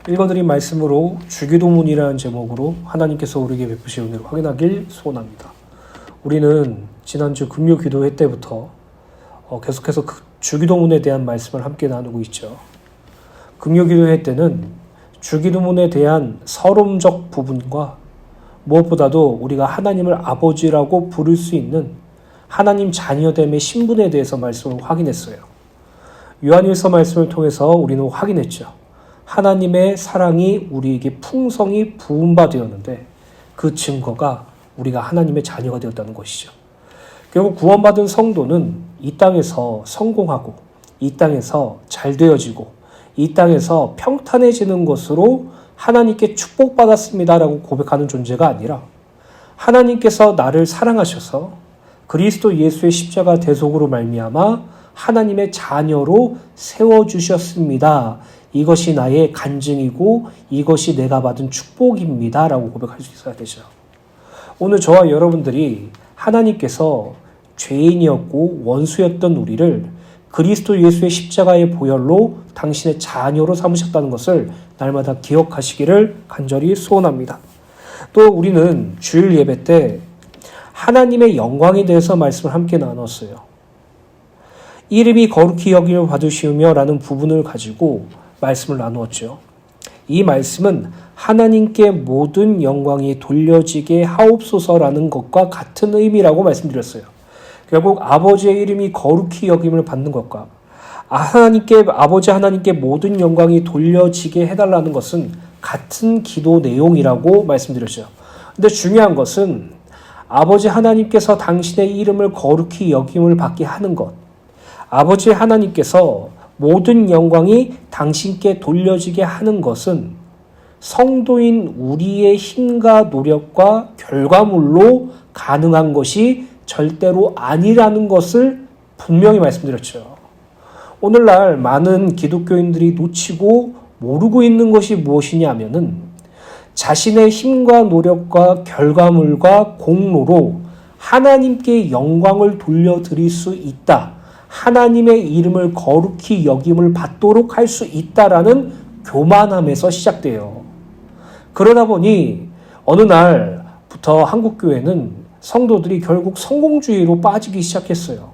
읽어드린 말씀으로 주기도문이라는 제목으로 하나님께서 우리에게 베푸신 은혜를 확인하길 소원합니다. 우리는 지난주 금요 기도회 때부터 계속해서 그 주기도문에 대한 말씀을 함께 나누고 있죠. 금요 기도회 때는 주기도문에 대한 서론적 부분과 무엇보다도 우리가 하나님을 아버지라고 부를 수 있는 하나님 자녀됨의 신분에 대해서 말씀을 확인했어요. 요한일서 말씀을 통해서 우리는 확인했죠. 하나님의 사랑이 우리에게 풍성히 부은 바 되었는데 그 증거가 우리가 하나님의 자녀가 되었다는 것이죠. 결국 구원받은 성도는 이 땅에서 성공하고 이 땅에서 잘 되어지고 이 땅에서 평탄해지는 것으로 하나님께 축복받았습니다라고 고백하는 존재가 아니라 하나님께서 나를 사랑하셔서 그리스도 예수의 십자가 대속으로 말미암아 하나님의 자녀로 세워주셨습니다. 이것이 나의 간증이고 이것이 내가 받은 축복입니다. 라고 고백할 수 있어야 되죠. 오늘 저와 여러분들이 하나님께서 죄인이었고 원수였던 우리를 그리스도 예수의 십자가의 보혈로 당신의 자녀로 삼으셨다는 것을 날마다 기억하시기를 간절히 소원합니다. 또 우리는 주일 예배 때 하나님의 영광에 대해서 말씀을 함께 나눴어요. 이름이 거룩히 여김을 받으시며 라는 부분을 가지고 말씀을 나누었죠. 이 말씀은 하나님께 모든 영광이 돌려지게 하옵소서라는 것과 같은 의미라고 말씀드렸어요. 결국 아버지의 이름이 거룩히 여김을 받는 것과 아버지 하나님께 모든 영광이 돌려지게 해달라는 것은 같은 기도 내용이라고 말씀드렸죠. 근데 중요한 것은 아버지 하나님께서 당신의 이름을 거룩히 여김을 받게 하는 것, 아버지 하나님께서 모든 영광이 당신께 돌려지게 하는 것은 성도인 우리의 힘과 노력과 결과물로 가능한 것이 절대로 아니라는 것을 분명히 말씀드렸죠. 오늘날 많은 기독교인들이 놓치고 모르고 있는 것이 무엇이냐면은 자신의 힘과 노력과 결과물과 공로로 하나님께 영광을 돌려드릴 수 있다. 하나님의 이름을 거룩히 여김을 받도록 할 수 있다라는 교만함에서 시작돼요. 그러다 보니 어느 날부터 한국교회는 성도들이 결국 성공주의로 빠지기 시작했어요.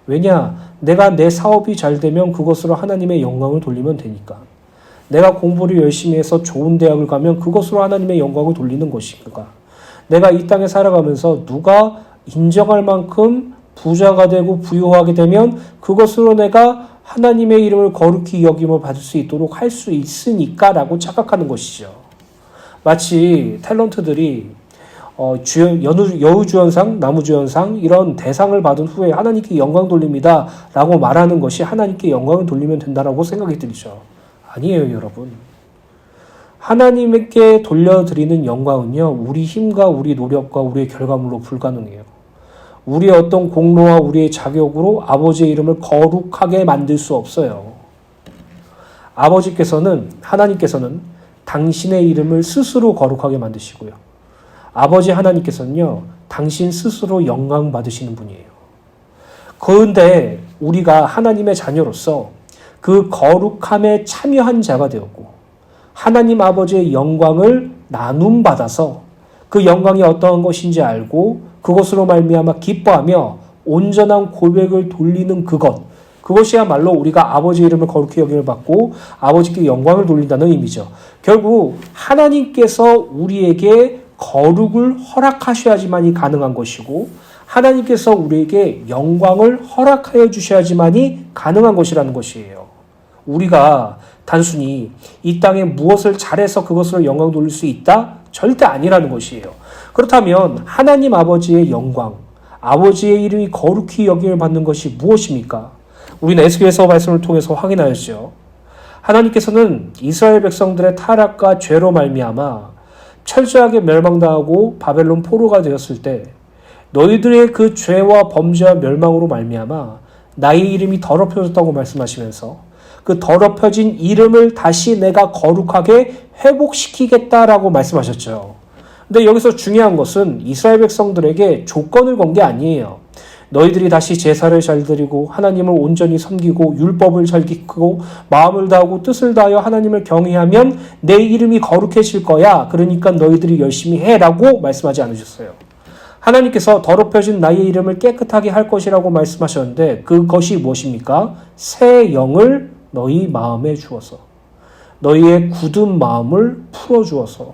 왜냐? 내가 내 사업이 잘 되면 그것으로 하나님의 영광을 돌리면 되니까. 내가 공부를 열심히 해서 좋은 대학을 가면 그것으로 하나님의 영광을 돌리는 것이니까. 내가 이 땅에 살아가면서 누가 인정할 만큼 부자가 되고 부유하게 되면 그것으로 내가 하나님의 이름을 거룩히 여김을 받을 수 있도록 할 수 있으니까 라고 착각하는 것이죠. 마치 탤런트들이 여우주연상, 나무주연상 이런 대상을 받은 후에 하나님께 영광 돌립니다 라고 말하는 것이 하나님께 영광을 돌리면 된다라고 생각이 들죠. 아니에요, 여러분. 하나님께 돌려드리는 영광은요, 우리 힘과 우리 노력과 우리의 결과물로 불가능해요. 우리의 어떤 공로와 우리의 자격으로 아버지의 이름을 거룩하게 만들 수 없어요. 하나님께서는 당신의 이름을 스스로 거룩하게 만드시고요. 아버지 하나님께서는요, 당신 스스로 영광 받으시는 분이에요. 그런데 우리가 하나님의 자녀로서 그 거룩함에 참여한 자가 되었고, 하나님 아버지의 영광을 나눔받아서 그 영광이 어떠한 것인지 알고 그것으로 말미암아 기뻐하며 온전한 고백을 돌리는 그것이야말로 우리가 아버지 이름을 거룩히 여김을 받고 아버지께 영광을 돌린다는 의미죠. 결국 하나님께서 우리에게 거룩을 허락하셔야지만이 가능한 것이고 하나님께서 우리에게 영광을 허락하여 주셔야지만이 가능한 것이라는 것이에요. 우리가 단순히 이 땅에 무엇을 잘해서 그것으로 영광 돌릴 수 있다? 절대 아니라는 것이에요. 그렇다면 하나님 아버지의 영광, 아버지의 이름이 거룩히 여김을 받는 것이 무엇입니까? 우리는 에스겔서 말씀을 통해서 확인하였죠. 하나님께서는 이스라엘 백성들의 타락과 죄로 말미암아 철저하게 멸망당하고 바벨론 포로가 되었을 때 너희들의 그 죄와 범죄와 멸망으로 말미암아 나의 이름이 더럽혀졌다고 말씀하시면서 그 더럽혀진 이름을 다시 내가 거룩하게 회복시키겠다라고 말씀하셨죠. 근데 여기서 중요한 것은 이스라엘 백성들에게 조건을 건 게 아니에요. 너희들이 다시 제사를 잘 드리고 하나님을 온전히 섬기고 율법을 잘 지키고 마음을 다하고 뜻을 다하여 하나님을 경외하면 내 이름이 거룩해질 거야. 그러니까 너희들이 열심히 해라고 말씀하지 않으셨어요. 하나님께서 더럽혀진 나의 이름을 깨끗하게 할 것이라고 말씀하셨는데 그것이 무엇입니까? 새 영을 너희 마음에 주어서 너희의 굳은 마음을 풀어주어서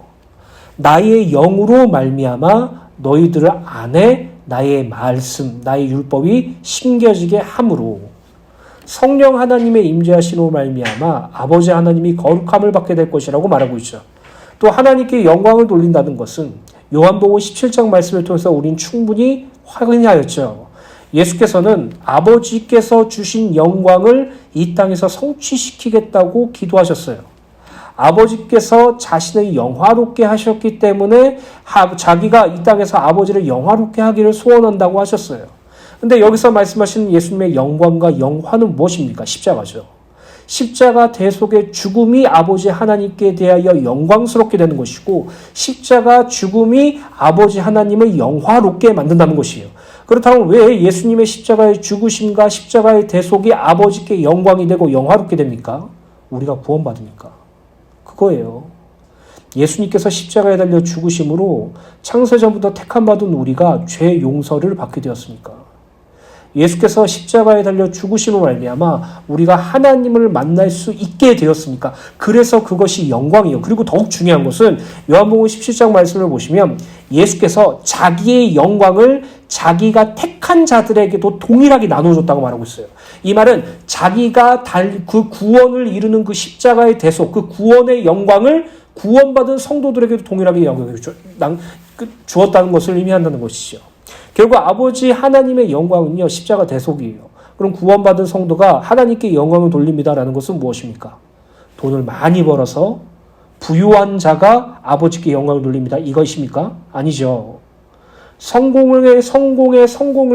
나의 영으로 말미암아 너희들 안에 나의 말씀, 나의 율법이 심겨지게 함으로 성령 하나님의 임재하심으로 말미암아 아버지 하나님이 거룩함을 받게 될 것이라고 말하고 있죠. 또 하나님께 영광을 돌린다는 것은 요한복음 17장 말씀을 통해서 우린 충분히 확인하였죠. 예수께서는 아버지께서 주신 영광을 이 땅에서 성취시키겠다고 기도하셨어요. 아버지께서 자신을 영화롭게 하셨기 때문에 자기가 이 땅에서 아버지를 영화롭게 하기를 소원한다고 하셨어요. 근데 여기서 말씀하시는 예수님의 영광과 영화는 무엇입니까? 십자가죠. 십자가 대속의 죽음이 아버지 하나님께 대하여 영광스럽게 되는 것이고 십자가 죽음이 아버지 하나님을 영화롭게 만든다는 것이에요. 그렇다면 왜 예수님의 십자가의 죽으심과 십자가의 대속이 아버지께 영광이 되고 영화롭게 됩니까? 우리가 구원받으니까. 그거예요. 예수님께서 십자가에 달려 죽으심으로 창세전부터 택함받은 우리가 죄 용서를 받게 되었으니까. 예수께서 십자가에 달려 죽으심으로 말미암아 우리가 하나님을 만날 수 있게 되었습니까? 그래서 그것이 영광이에요. 그리고 더욱 중요한 것은 요한복음 17장 말씀을 보시면 예수께서 자기의 영광을 자기가 택한 자들에게도 동일하게 나눠줬다고 말하고 있어요. 이 말은 자기가 그 구원을 이루는 그 십자가의 대속, 그 구원의 영광을 구원받은 성도들에게도 동일하게 영광을 주었다는 것을 의미한다는 것이죠. 결국 아버지 하나님의 영광은요, 십자가 대속이에요. 그럼 구원받은 성도가 하나님께 영광을 돌립니다라는 것은 무엇입니까? 돈을 많이 벌어서 부유한 자가 아버지께 영광을 돌립니다. 이것입니까? 아니죠. 성공을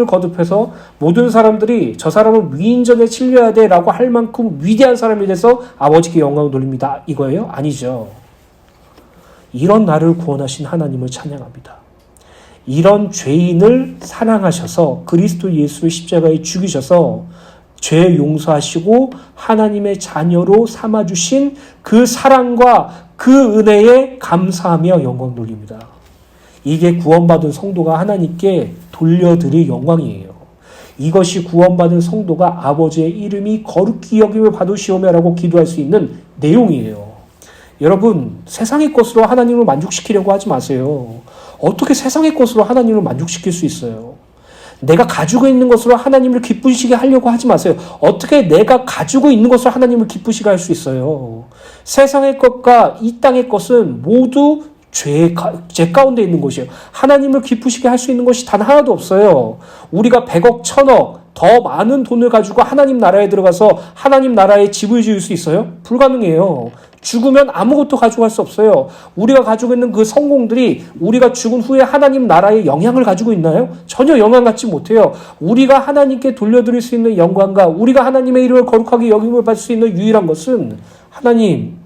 거듭해서 모든 사람들이 저 사람은 위인전에 찔려야 돼 라고 할 만큼 위대한 사람이 돼서 아버지께 영광을 돌립니다. 이거예요? 아니죠. 이런 나를 구원하신 하나님을 찬양합니다. 이런 죄인을 사랑하셔서 그리스도 예수를 십자가에 죽이셔서 죄 용서하시고 하나님의 자녀로 삼아주신 그 사랑과 그 은혜에 감사하며 영광 돌립니다. 이게 구원받은 성도가 하나님께 돌려드릴 영광이에요. 이것이 구원받은 성도가 아버지의 이름이 거룩히 여김을 받으시오며라고 기도할 수 있는 내용이에요. 여러분, 세상의 것으로 하나님을 만족시키려고 하지 마세요. 어떻게 세상의 것으로 하나님을 만족시킬 수 있어요? 내가 가지고 있는 것으로 하나님을 기쁘시게 하려고 하지 마세요. 어떻게 내가 가지고 있는 것으로 하나님을 기쁘시게 할 수 있어요? 세상의 것과 이 땅의 것은 모두 죄 가운데 있는 것이에요. 하나님을 기쁘시게 할 수 있는 것이 단 하나도 없어요. 우리가 100억, 1000억, 더 많은 돈을 가지고 하나님 나라에 들어가서 하나님 나라에 집을 지을 수 있어요? 불가능해요. 죽으면 아무것도 가져갈 수 없어요. 우리가 가지고 있는 그 성공들이 우리가 죽은 후에 하나님 나라에 영향을 가지고 있나요? 전혀 영향 갖지 못해요. 우리가 하나님께 돌려드릴 수 있는 영광과 우리가 하나님의 이름을 거룩하게 여김을 받을 수 있는 유일한 것은 하나님,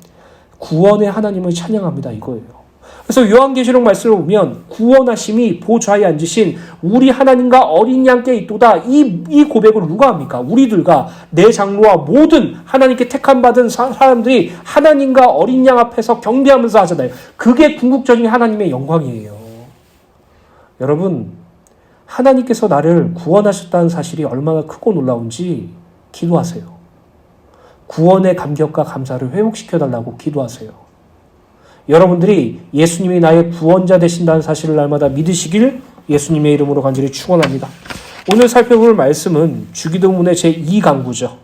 구원의 하나님을 찬양합니다. 이거예요. 그래서 요한계시록 말씀을 보면 구원하심이 보좌에 앉으신 우리 하나님과 어린 양께 있도다. 이 고백을 누가 합니까? 우리들과 내 장로와 모든 하나님께 택함받은 사람들이 하나님과 어린 양 앞에서 경배하면서 하잖아요. 그게 궁극적인 하나님의 영광이에요. 여러분, 하나님께서 나를 구원하셨다는 사실이 얼마나 크고 놀라운지 기도하세요. 구원의 감격과 감사를 회복시켜달라고 기도하세요. 여러분들이 예수님이 나의 구원자 되신다는 사실을 날마다 믿으시길 예수님의 이름으로 간절히 축원합니다. 오늘 살펴볼 말씀은 주기도문의 제2강구죠.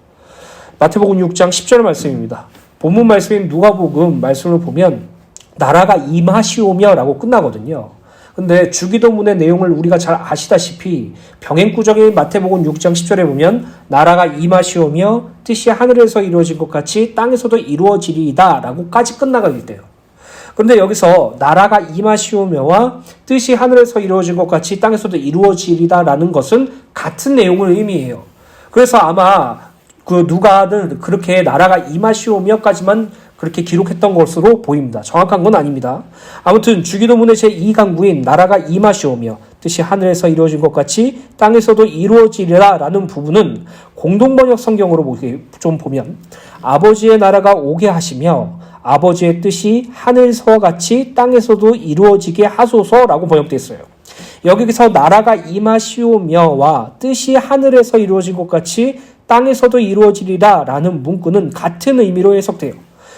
마태복음 6장 10절 말씀입니다. 본문 말씀인 누가복음 말씀을 보면 나라가 임하시오며 라고 끝나거든요. 근데 주기도문의 내용을 우리가 잘 아시다시피 병행구적인 마태복음 6장 10절에 보면 나라가 임하시오며 뜻이 하늘에서 이루어진 것 같이 땅에서도 이루어지리이다 라고까지 끝나가게 돼요. 그런데 여기서 나라가 임하시오며와 뜻이 하늘에서 이루어진 것 같이 땅에서도 이루어지리다라는 것은 같은 내용을 의미해요. 그래서 아마 그 누가는 그렇게 나라가 임하시오며까지만 그렇게 기록했던 것으로 보입니다. 정확한 건 아닙니다. 아무튼 주기도문의 제2강구인 나라가 임하시오며 뜻이 하늘에서 이루어진 것 같이 땅에서도 이루어지리라 라는 부분은 공동번역 성경으로 좀 보면 아버지의 나라가 오게 하시며 아버지의 뜻이 하늘에서와 같이 땅에서도 이루어지게 하소서라고 번역되어 있어요. 여기서 나라가 임하시오며와 뜻이 하늘에서 이루어진 것 같이 땅에서도 이루어지리라 라는 문구는 같은 의미로 해석돼요.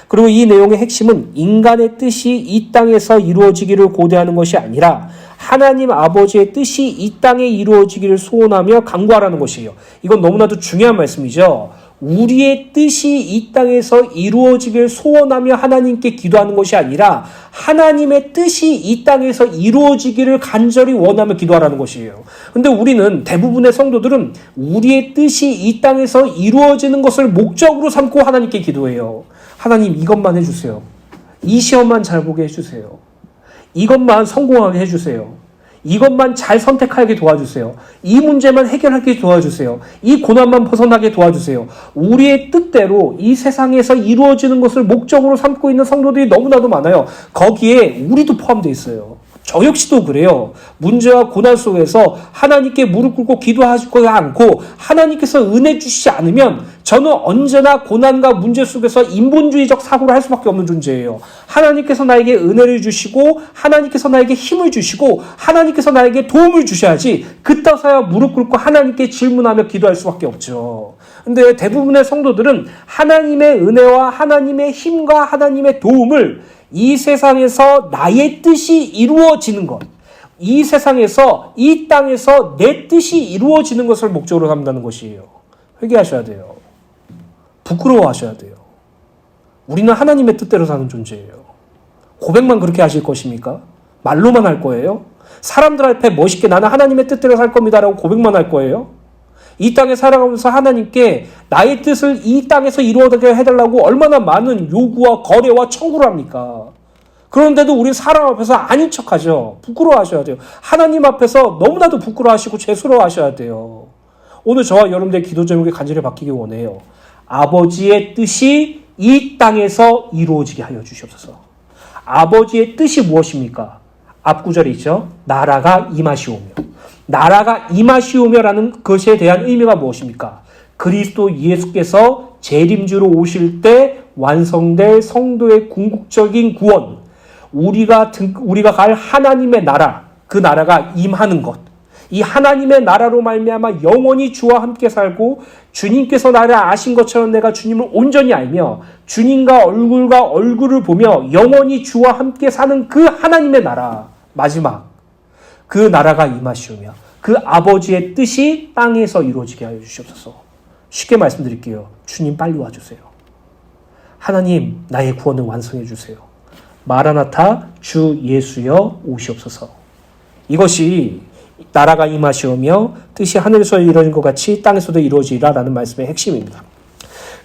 그리고 이 내용의 핵심은 인간의 뜻이 이 땅에서 이루어지기를 고대하는 것이 아니라 하나님 아버지의 뜻이 이 땅에 이루어지기를 소원하며 간구하라는 것이에요. 이건 너무나도 중요한 말씀이죠. 우리의 뜻이 이 땅에서 이루어지길 소원하며 하나님께 기도하는 것이 아니라 하나님의 뜻이 이 땅에서 이루어지기를 간절히 원하며 기도하라는 것이에요. 근데 우리는 대부분의 성도들은 우리의 뜻이 이 땅에서 이루어지는 것을 목적으로 삼고 하나님께 기도해요. 하나님 이것만 해주세요. 이 시험만 잘 보게 해주세요. 이것만 성공하게 해주세요. 이것만 잘 선택하게 도와주세요. 이 문제만 해결하게 도와주세요. 이 고난만 벗어나게 도와주세요. 우리의 뜻대로 이 세상에서 이루어지는 것을 목적으로 삼고 있는 성도들이 너무나도 많아요. 거기에 우리도 포함되어 있어요. 저 역시도 그래요. 문제와 고난 속에서 하나님께 무릎 꿇고 기도하지 않고 하나님께서 은혜 주시지 않으면 저는 언제나 고난과 문제 속에서 인본주의적 사고를 할 수밖에 없는 존재예요. 하나님께서 나에게 은혜를 주시고 하나님께서 나에게 힘을 주시고 하나님께서 나에게 도움을 주셔야지 그따서야 무릎 꿇고 하나님께 질문하며 기도할 수밖에 없죠. 근데 대부분의 성도들은 하나님의 은혜와 하나님의 힘과 하나님의 도움을 이 세상에서 나의 뜻이 이루어지는 것, 이 세상에서 이 땅에서 내 뜻이 이루어지는 것을 목적으로 삼는다는 것이에요. 회개하셔야 돼요. 부끄러워하셔야 돼요. 우리는 하나님의 뜻대로 사는 존재예요. 고백만 그렇게 하실 것입니까? 말로만 할 거예요? 사람들 앞에 멋있게 나는 하나님의 뜻대로 살 겁니다라고 고백만 할 거예요? 이 땅에 살아가면서 하나님께 나의 뜻을 이 땅에서 이루어지게 해달라고 얼마나 많은 요구와 거래와 청구를 합니까? 그런데도 우리 사람 앞에서 아닌 척하죠. 부끄러워하셔야 돼요. 하나님 앞에서 너무나도 부끄러워하시고 죄스러워하셔야 돼요. 오늘 저와 여러분들의 기도 제목이 간절히 바뀌기 원해요. 아버지의 뜻이 이 땅에서 이루어지게 하여 주시옵소서. 아버지의 뜻이 무엇입니까? 앞구절에 있죠. 나라가 임하시오며. 나라가 임하시오며라는 것에 대한 의미가 무엇입니까? 그리스도 예수께서 재림주로 오실 때 완성될 성도의 궁극적인 구원, 우리가 갈 하나님의 나라, 그 나라가 임하는 것. 이 하나님의 나라로 말미암아 영원히 주와 함께 살고 주님께서 나를 아신 것처럼 내가 주님을 온전히 알며 주님과 얼굴을 보며 영원히 주와 함께 사는 그 하나님의 나라, 마지막 그 나라가 임하시오며 그 아버지의 뜻이 땅에서 이루어지게 하여 주시옵소서. 쉽게 말씀드릴게요. 주님 빨리 와주세요. 하나님 나의 구원을 완성해 주세요. 마라나타 주 예수여 오시옵소서. 이것이 나라가 임하시오며 뜻이 하늘에서 이루어진 것 같이 땅에서도 이루어지리라 라는 말씀의 핵심입니다.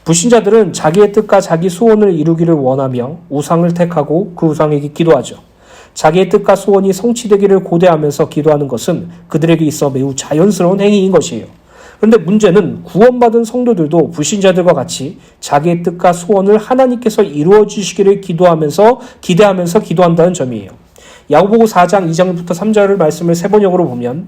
불신자들은 자기의 뜻과 자기 소원을 이루기를 원하며 우상을 택하고 그 우상에게 기도하죠. 자기의 뜻과 소원이 성취되기를 고대하면서 기도하는 것은 그들에게 있어 매우 자연스러운 행위인 것이에요. 그런데 문제는 구원받은 성도들도 불신자들과 같이 자기의 뜻과 소원을 하나님께서 이루어 주시기를 기대하면서 기도한다는 점이에요. 야고보서 4장 2절부터 3절 말씀을 세번역으로 보면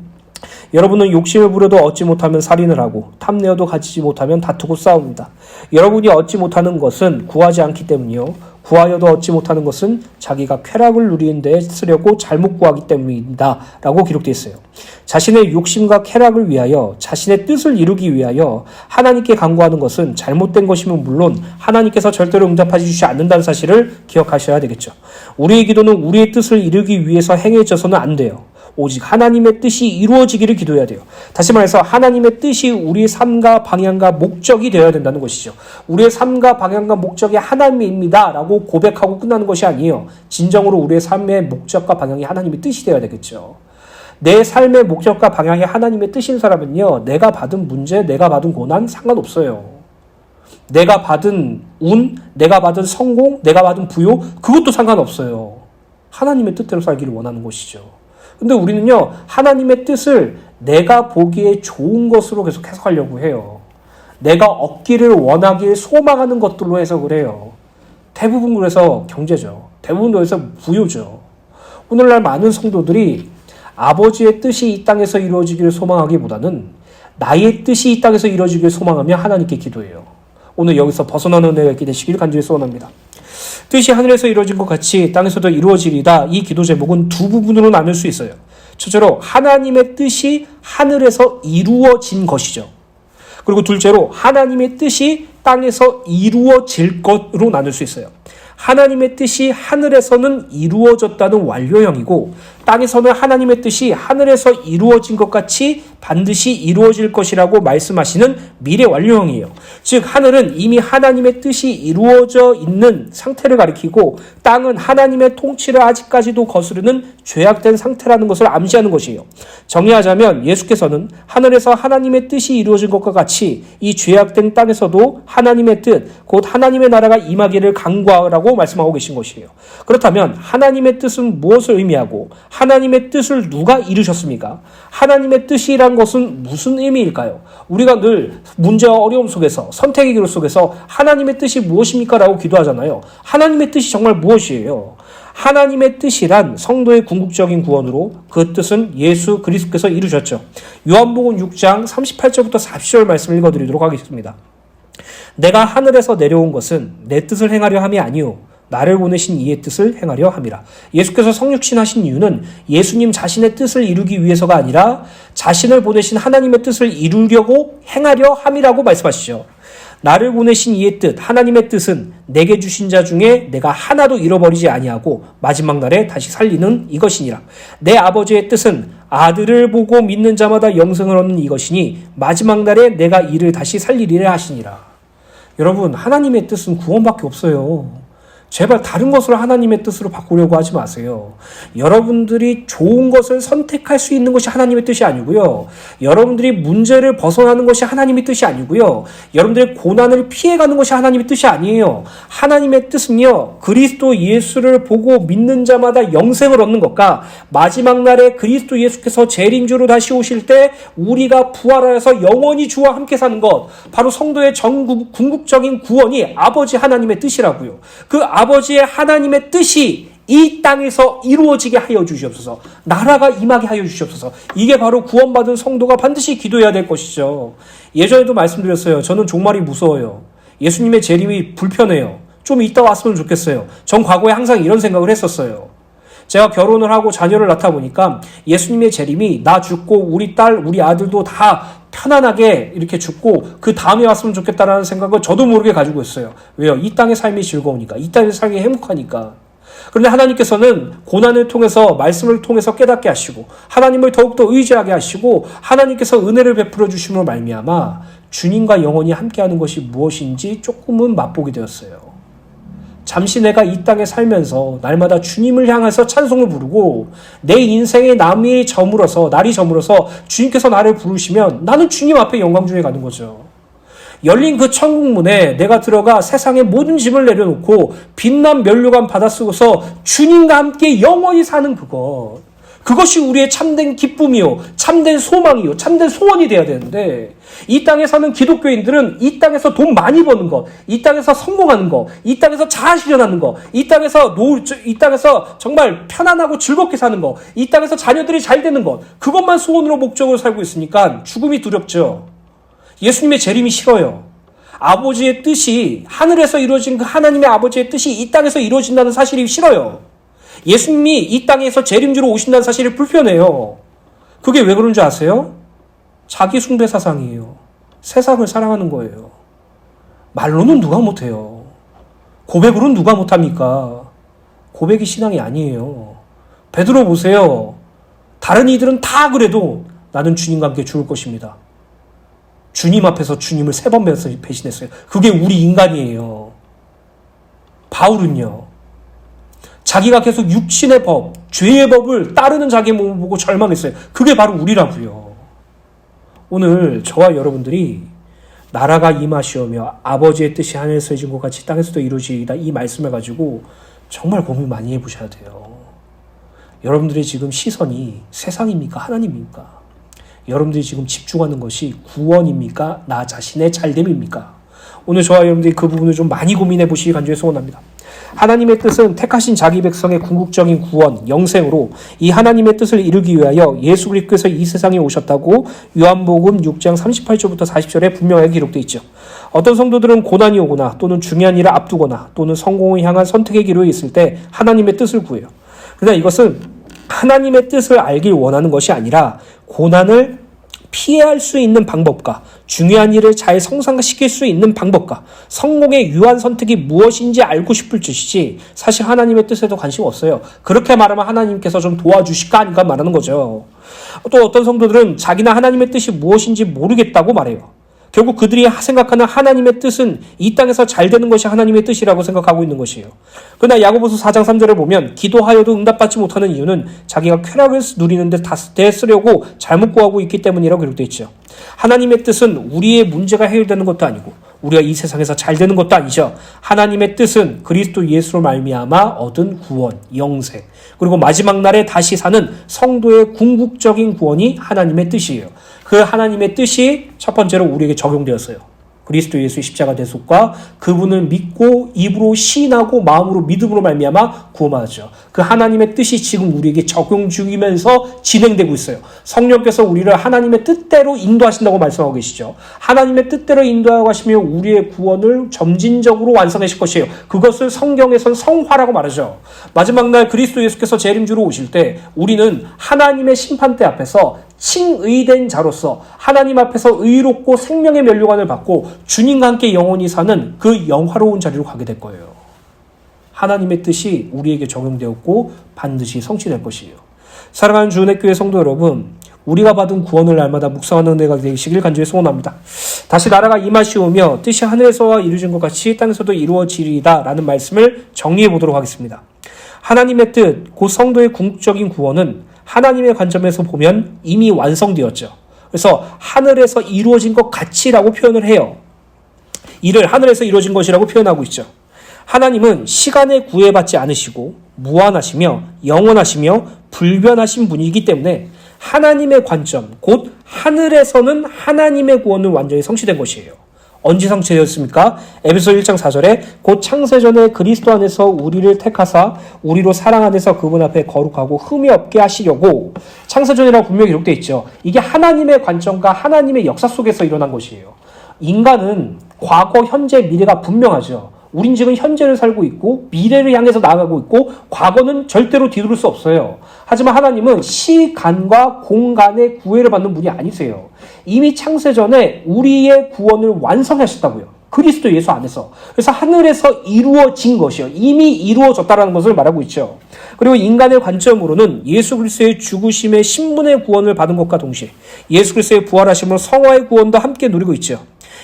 여러분은 욕심을 부려도 얻지 못하면 살인을 하고 탐내어도 가지지 못하면 다투고 싸웁니다. 여러분이 얻지 못하는 것은 구하지 않기 때문이요. 구하여도 얻지 못하는 것은 자기가 쾌락을 누리는 데 쓰려고 잘못 구하기 때문이다 라고 기록되어 있어요. 자신의 욕심과 쾌락을 위하여 자신의 뜻을 이루기 위하여 하나님께 간구하는 것은 잘못된 것이면 물론 하나님께서 절대로 응답하시지 않는다는 사실을 기억하셔야 되겠죠. 우리의 기도는 우리의 뜻을 이루기 위해서 행해져서는 안 돼요. 오직 하나님의 뜻이 이루어지기를 기도해야 돼요. 다시 말해서 하나님의 뜻이 우리의 삶과 방향과 목적이 되어야 된다는 것이죠. 우리의 삶과 방향과 목적이 하나님입니다 라고 고백하고 끝나는 것이 아니에요. 진정으로 우리의 삶의 목적과 방향이 하나님의 뜻이 되어야 되겠죠. 내 삶의 목적과 방향이 하나님의 뜻인 사람은요, 내가 받은 문제, 내가 받은 고난 상관없어요. 내가 받은 운, 내가 받은 성공, 내가 받은 부요, 그것도 상관없어요. 하나님의 뜻대로 살기를 원하는 것이죠. 근데 우리는요, 하나님의 뜻을 내가 보기에 좋은 것으로 계속 해석하려고 해요. 내가 얻기를 원하길 소망하는 것들로 해석을 해요. 대부분 그래서 경제죠. 대부분 그래서 부유죠. 오늘날 많은 성도들이 아버지의 뜻이 이 땅에서 이루어지기를 소망하기보다는 나의 뜻이 이 땅에서 이루어지기를 소망하며 하나님께 기도해요. 오늘 여기서 벗어나는 은혜가 있게 되시길 간절히 소원합니다. 뜻이 하늘에서 이루어진 것 같이 땅에서도 이루어지리다. 이 기도 제목은 두 부분으로 나눌 수 있어요. 첫째로 하나님의 뜻이 하늘에서 이루어진 것이죠. 그리고 둘째로 하나님의 뜻이 땅에서 이루어질 것으로 나눌 수 있어요. 하나님의 뜻이 하늘에서는 이루어졌다는 완료형이고 땅에서는 하나님의 뜻이 하늘에서 이루어진 것 같이 반드시 이루어질 것이라고 말씀하시는 미래 완료형이에요. 즉 하늘은 이미 하나님의 뜻이 이루어져 있는 상태를 가리키고 땅은 하나님의 통치를 아직까지도 거스르는 죄악된 상태라는 것을 암시하는 것이에요. 정리하자면 예수께서는 하늘에서 하나님의 뜻이 이루어진 것과 같이 이 죄악된 땅에서도 하나님의 뜻, 곧 하나님의 나라가 임하기를 간구하라고 말씀하고 계신 것이에요. 그렇다면 하나님의 뜻은 무엇을 의미하고 하나님의 뜻을 누가 이루셨습니까? 하나님의 뜻이란 것은 무슨 의미일까요? 우리가 늘 문제와 어려움 속에서 선택의 길 속에서 하나님의 뜻이 무엇입니까? 라고 기도하잖아요. 하나님의 뜻이 정말 무엇이에요? 하나님의 뜻이란 성도의 궁극적인 구원으로 그 뜻은 예수 그리스도께서 이루셨죠. 요한복음 6장 38절부터 40절 말씀을 읽어드리도록 하겠습니다. 내가 하늘에서 내려온 것은 내 뜻을 행하려 함이 아니요 나를 보내신 이의 뜻을 행하려 함이라. 예수께서 성육신 하신 이유는 예수님 자신의 뜻을 이루기 위해서가 아니라 자신을 보내신 하나님의 뜻을 이루려고 행하려 함이라고 말씀하시죠. 나를 보내신 이의 뜻, 하나님의 뜻은 내게 주신 자 중에 내가 하나도 잃어버리지 아니하고 마지막 날에 다시 살리는 이것이니라. 내 아버지의 뜻은 아들을 보고 믿는 자마다 영생을 얻는 이것이니 마지막 날에 내가 이를 다시 살리리라 하시니라. 여러분, 하나님의 뜻은 구원밖에 없어요. 제발 다른 것으로 하나님의 뜻으로 바꾸려고 하지 마세요. 여러분들이 좋은 것을 선택할 수 있는 것이 하나님의 뜻이 아니고요. 여러분들이 문제를 벗어나는 것이 하나님의 뜻이 아니고요. 여러분들의 고난을 피해가는 것이 하나님의 뜻이 아니에요. 하나님의 뜻은요, 그리스도 예수를 보고 믿는 자마다 영생을 얻는 것과 마지막 날에 그리스도 예수께서 재림주로 다시 오실 때 우리가 부활하여서 영원히 주와 함께 사는 것, 바로 성도의 궁극적인 구원이 아버지 하나님의 뜻이라고요. 그 아버지의 하나님의 뜻이 이 땅에서 이루어지게 하여 주시옵소서. 나라가 임하게 하여 주시옵소서. 이게 바로 구원받은 성도가 반드시 기도해야 될 것이죠. 예전에도 말씀드렸어요. 저는 종말이 무서워요. 예수님의 재림이 불편해요. 좀 이따 왔으면 좋겠어요. 전 과거에 항상 이런 생각을 했었어요. 제가 결혼을 하고 자녀를 낳다 보니까 예수님의 재림이 나 죽고 우리 딸, 우리 아들도 다 편안하게 이렇게 죽고 그 다음에 왔으면 좋겠다라는 생각을 저도 모르게 가지고 있어요. 왜요? 이 땅의 삶이 즐거우니까. 이 땅의 삶이 행복하니까. 그런데 하나님께서는 고난을 통해서 말씀을 통해서 깨닫게 하시고 하나님을 더욱더 의지하게 하시고 하나님께서 은혜를 베풀어 주심으로 말미암아 주님과 영원히 함께하는 것이 무엇인지 조금은 맛보게 되었어요. 잠시 내가 이 땅에 살면서 날마다 주님을 향해서 찬송을 부르고 내 인생의 날이 저물어서 주님께서 나를 부르시면 나는 주님 앞에 영광 중에 가는 거죠. 열린 그 천국문에 내가 들어가 세상의 모든 짐을 내려놓고 빛난 면류관 받아 쓰고서 주님과 함께 영원히 사는 그것. 그것이 우리의 참된 기쁨이요, 참된 소망이요, 참된 소원이 돼야 되는데 이 땅에 사는 기독교인들은 이 땅에서 돈 많이 버는 것, 이 땅에서 성공하는 것, 이 땅에서 자아 실현하는 것, 이 땅에서 정말 편안하고 즐겁게 사는 것, 이 땅에서 자녀들이 잘 되는 것, 그것만 소원으로 목적으로 살고 있으니까 죽음이 두렵죠. 예수님의 재림이 싫어요. 아버지의 뜻이 하늘에서 이루어진 그 하나님의 아버지의 뜻이 이 땅에서 이루어진다는 사실이 싫어요. 예수님이 이 땅에서 재림주로 오신다는 사실이 불편해요. 그게 왜 그런 줄 아세요? 자기 숭배 사상이에요. 세상을 사랑하는 거예요. 말로는 누가 못해요. 고백으로는 누가 못합니까? 고백이 신앙이 아니에요. 베드로 보세요. 다른 이들은 다 그래도 나는 주님과 함께 죽을 것입니다. 주님 앞에서 주님을 3번 배신했어요. 그게 우리 인간이에요. 바울은요. 자기가 계속 육신의 법, 죄의 법을 따르는 자기의 몸을 보고 절망했어요. 그게 바로 우리라고요. 오늘 저와 여러분들이 나라가 임하시오며 아버지의 뜻이 하늘에서 이루어진 것 같이 땅에서도 이루어지리다, 이 말씀을 가지고 정말 고민 많이 해보셔야 돼요. 여러분들의 지금 시선이 세상입니까? 하나님입니까? 여러분들이 지금 집중하는 것이 구원입니까? 나 자신의 잘됨입니까? 오늘 저와 여러분들이 그 부분을 좀 많이 고민해 보시기 간절히 소원합니다. 하나님의 뜻은 택하신 자기 백성의 궁극적인 구원, 영생으로 이 하나님의 뜻을 이루기 위하여 예수 그리스도께서 이 세상에 오셨다고 요한복음 6장 38절부터 40절에 분명하게 기록되어 있죠. 어떤 성도들은 고난이 오거나 또는 중요한 일을 앞두거나 또는 성공을 향한 선택의 기로에 있을 때 하나님의 뜻을 구해요. 그러나 이것은 하나님의 뜻을 알길 원하는 것이 아니라 고난을 피할 수 있는 방법과 중요한 일을 잘 성사시킬 수 있는 방법과 성공의 유한 선택이 무엇인지 알고 싶을 짓이지 사실 하나님의 뜻에도 관심 없어요. 그렇게 말하면 하나님께서 좀 도와주실까 아닌가 말하는 거죠. 또 어떤 성도들은 자기나 하나님의 뜻이 무엇인지 모르겠다고 말해요. 결국 그들이 생각하는 하나님의 뜻은 이 땅에서 잘 되는 것이 하나님의 뜻이라고 생각하고 있는 것이에요. 그러나 야고보서 4장 3절에 보면 기도하여도 응답받지 못하는 이유는 자기가 쾌락을 누리는 데 쓰려고 잘못 구하고 있기 때문이라고 기록되어 있죠. 하나님의 뜻은 우리의 문제가 해결되는 것도 아니고 우리가 이 세상에서 잘 되는 것도 아니죠. 하나님의 뜻은 그리스도 예수로 말미암아 얻은 구원, 영생, 그리고 마지막 날에 다시 사는 성도의 궁극적인 구원이 하나님의 뜻이에요. 그 하나님의 뜻이 첫 번째로 우리에게 적용되었어요. 그리스도 예수의 십자가 대속과 그분을 믿고 입으로 시인하고 마음으로 믿음으로 말미암아 구원하죠. 그 하나님의 뜻이 지금 우리에게 적용 중이면서 진행되고 있어요. 성령께서 우리를 하나님의 뜻대로 인도하신다고 말씀하고 계시죠. 하나님의 뜻대로 인도하고 하시며 우리의 구원을 점진적으로 완성하실 것이에요. 그것을 성경에서는 성화라고 말하죠. 마지막 날 그리스도 예수께서 재림주로 오실 때 우리는 하나님의 심판대 앞에서 칭의된 자로서 하나님 앞에서 의롭고 생명의 면류관을 받고 주님과 함께 영원히 사는 그 영화로운 자리로 가게 될 거예요. 하나님의 뜻이 우리에게 적용되었고 반드시 성취될 것이에요. 사랑하는 주은혜교회 성도 여러분, 우리가 받은 구원을 날마다 묵상하는 은혜가 되시길 간절히 소원합니다. 다시 나라가 임하시오며 뜻이 하늘에서 이루어진 것 같이 땅에서도 이루어지리이다 라는 말씀을 정리해 보도록 하겠습니다. 하나님의 뜻, 곧 성도의 궁극적인 구원은 하나님의 관점에서 보면 이미 완성되었죠. 그래서 하늘에서 이루어진 것 같이라고 표현을 해요. 이를 하늘에서 이루어진 것이라고 표현하고 있죠. 하나님은 시간에 구애받지 않으시고 무한하시며 영원하시며 불변하신 분이기 때문에 하나님의 관점, 곧 하늘에서는 하나님의 구원은 완전히 성취된 것이에요. 언제 성취되었습니까? 에베소 1장 4절에 곧 창세전에 그리스도 안에서 우리를 택하사 우리로 사랑 안에서 그분 앞에 거룩하고 흠이 없게 하시려고, 창세전이라고 분명히 기록되어 있죠. 이게 하나님의 관점과 하나님의 역사 속에서 일어난 것이에요. 인간은 과거, 현재, 미래가 분명하죠. 우린 지금 현재를 살고 있고 미래를 향해서 나아가고 있고 과거는 절대로 뒤돌릴 수 없어요. 하지만 하나님은 시간과 공간의 구애를 받는 분이 아니세요. 이미 창세전에 우리의 구원을 완성하셨다고요. 그리스도 예수 안에서. 그래서 하늘에서 이루어진 것이요. 이미 이루어졌다는 것을 말하고 있죠. 그리고 인간의 관점으로는 예수 그리스도의 죽으심의 신분의 구원을 받은 것과 동시에 예수 그리스도의 부활하심으로 성화의 구원도 함께 누리고 있죠.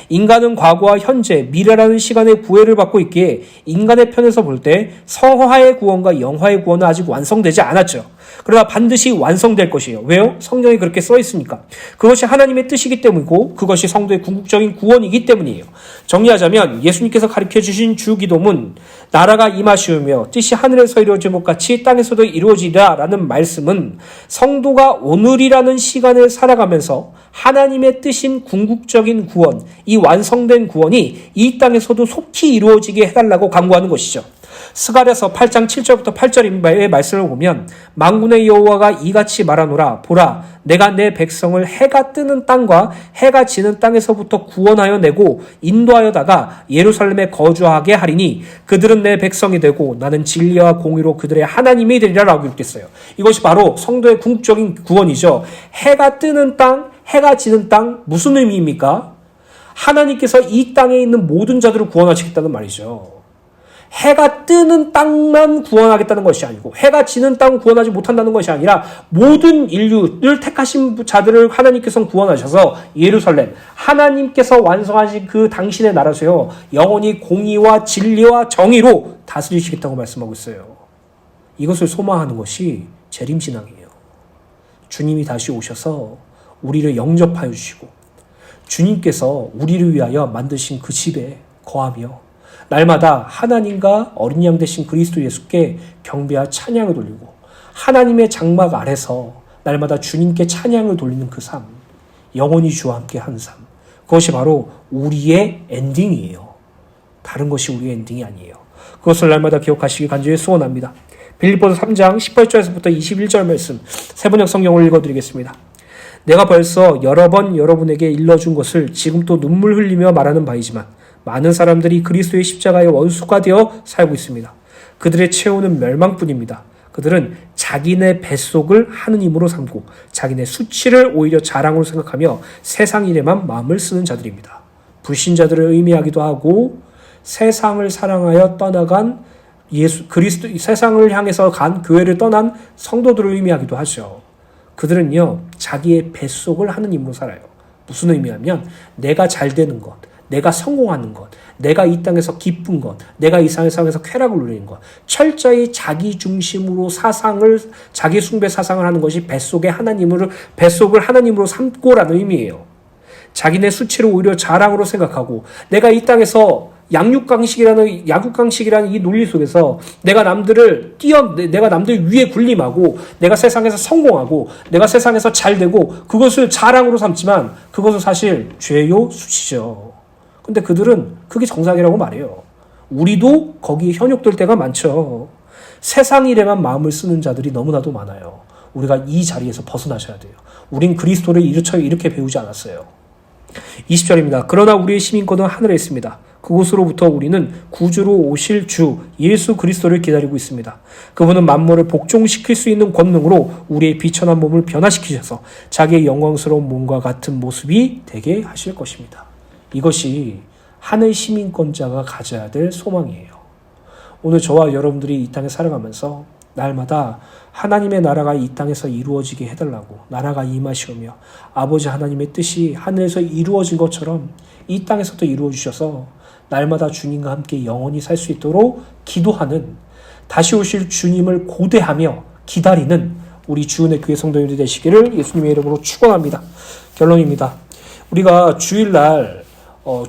인간은 과거와 현재, 미래라는 시간의 구애를 받고 있기에 인간의 편에서 볼 때 성화의 구원과 영화의 구원은 아직 완성되지 않았죠. 그러나 반드시 완성될 것이에요. 왜요? 성경에 그렇게 써 있으니까. 그것이 하나님의 뜻이기 때문이고 그것이 성도의 궁극적인 구원이기 때문이에요. 정리하자면 예수님께서 가르쳐주신 주기도문, 나라가 임하시오며 뜻이 하늘에서 이루어진 것 같이 땅에서도 이루어지리라 라는 말씀은 성도가 오늘이라는 시간을 살아가면서 하나님의 뜻인 궁극적인 구원, 이 완성된 구원이 이 땅에서도 속히 이루어지게 해달라고 강구하는 것이죠. 스가랴서 8장 7절부터 8절의 말씀을 보면 만군의 여호와가 이같이 말하노라. 보라, 내가 내 백성을 해가 뜨는 땅과 해가 지는 땅에서부터 구원하여 내고 인도하여다가 예루살렘에 거주하게 하리니 그들은 내 백성이 되고 나는 진리와 공의로 그들의 하나님이 되리라 라고 기록했어요. 이것이 바로 성도의 궁극적인 구원이죠. 해가 뜨는 땅, 해가 지는 땅, 무슨 의미입니까? 하나님께서 이 땅에 있는 모든 자들을 구원하시겠다는 말이죠. 해가 뜨는 땅만 구원하겠다는 것이 아니고 해가 지는 땅은 구원하지 못한다는 것이 아니라 모든 인류를 택하신 자들을 하나님께서 구원하셔서 예루살렘, 하나님께서 완성하신 그 당신의 나라에서요 영원히 공의와 진리와 정의로 다스리시겠다고 말씀하고 있어요. 이것을 소망하는 것이 재림신앙이에요. 주님이 다시 오셔서 우리를 영접하여 주시고 주님께서 우리를 위하여 만드신 그 집에 거하며 날마다 하나님과 어린 양 되신 그리스도 예수께 경배와 찬양을 돌리고 하나님의 장막 아래서 날마다 주님께 찬양을 돌리는 그 삶, 영원히 주와 함께 한 삶, 그것이 바로 우리의 엔딩이에요. 다른 것이 우리의 엔딩이 아니에요. 그것을 날마다 기억하시기 간절히 소원합니다. 빌립보서 3장 18절에서부터 21절 말씀 세번역 성경을 읽어드리겠습니다. 내가 벌써 여러 번 여러분에게 일러준 것을 지금 또 눈물 흘리며 말하는 바이지만 많은 사람들이 그리스도의 십자가의 원수가 되어 살고 있습니다. 그들의 최후는 멸망뿐입니다. 그들은 자기네 뱃속을 하느님으로 삼고 자기네 수치를 오히려 자랑으로 생각하며 세상 일에만 마음을 쓰는 자들입니다. 불신자들을 의미하기도 하고 세상을 사랑하여 떠나간 그리스도 세상을 향해서 간 교회를 떠난 성도들을 의미하기도 하죠. 그들은요 자기의 뱃속을 하느님으로 살아요. 무슨 의미냐면 내가 잘 되는 것, 내가 성공하는 것, 내가 이 땅에서 기쁜 것, 내가 이 세상에서 쾌락을 누리는 것, 철저히 자기 중심으로 자기 숭배 사상을 하는 것이 뱃속을 하나님으로 삼고라는 의미예요. 자기네 수치를 오히려 자랑으로 생각하고 내가 이 땅에서 야구강식이라는 이 논리 속에서 내가 남들 위에 군림하고 내가 세상에서 성공하고 내가 세상에서 잘 되고 그것을 자랑으로 삼지만 그것은 사실 죄요 수치죠. 근데 그들은 그게 정상이라고 말해요. 우리도 거기에 현혹될 때가 많죠. 세상 일에만 마음을 쓰는 자들이 너무나도 많아요. 우리가 이 자리에서 벗어나셔야 돼요. 우린 그리스도를 이렇게 배우지 않았어요. 20절입니다. 그러나 우리의 시민권은 하늘에 있습니다. 그곳으로부터 우리는 구주로 오실 주 예수 그리스도를 기다리고 있습니다. 그분은 만물을 복종시킬 수 있는 권능으로 우리의 비천한 몸을 변화시키셔서 자기의 영광스러운 몸과 같은 모습이 되게 하실 것입니다. 이것이 하늘 시민권자가 가져야 될 소망이에요. 오늘 저와 여러분들이 이 땅에 살아가면서 날마다 하나님의 나라가 이 땅에서 이루어지게 해달라고 나라가 임하시오며 아버지 하나님의 뜻이 하늘에서 이루어진 것처럼 이 땅에서도 이루어주셔서 날마다 주님과 함께 영원히 살 수 있도록 기도하는 다시 오실 주님을 고대하며 기다리는 우리 주은혜 교회 성도님들이 되시기를 예수님의 이름으로 축원합니다. 결론입니다. 우리가 주일날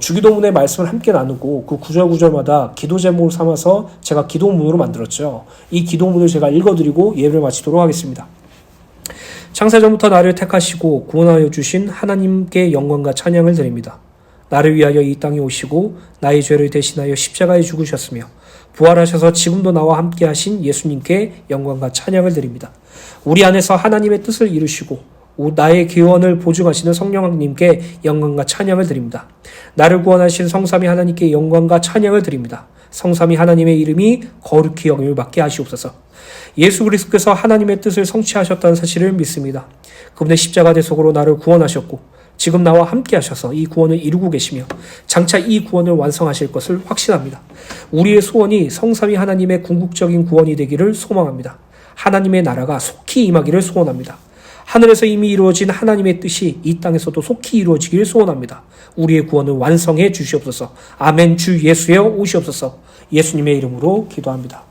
주기도문의 말씀을 함께 나누고 그 구절마다 기도 제목을 삼아서 제가 기도문으로 만들었죠. 이 기도문을 제가 읽어드리고 예배를 마치도록 하겠습니다. 창세전부터 나를 택하시고 구원하여 주신 하나님께 영광과 찬양을 드립니다. 나를 위하여 이 땅에 오시고 나의 죄를 대신하여 십자가에 죽으셨으며 부활하셔서 지금도 나와 함께 하신 예수님께 영광과 찬양을 드립니다. 우리 안에서 하나님의 뜻을 이루시고 나의 기원을 보증하시는 성령님께 영광과 찬양을 드립니다. 나를 구원하신 성삼위 하나님께 영광과 찬양을 드립니다. 성삼위 하나님의 이름이 거룩히 여김을 받게 하시옵소서. 예수 그리스도께서 하나님의 뜻을 성취하셨다는 사실을 믿습니다. 그분의 십자가 대속으로 나를 구원하셨고 지금 나와 함께 하셔서 이 구원을 이루고 계시며 장차 이 구원을 완성하실 것을 확신합니다. 우리의 소원이 성삼위 하나님의 궁극적인 구원이 되기를 소망합니다. 하나님의 나라가 속히 임하기를 소원합니다. 하늘에서 이미 이루어진 하나님의 뜻이 이 땅에서도 속히 이루어지기를 소원합니다. 우리의 구원을 완성해 주시옵소서. 아멘. 주 예수여 오시옵소서. 예수님의 이름으로 기도합니다.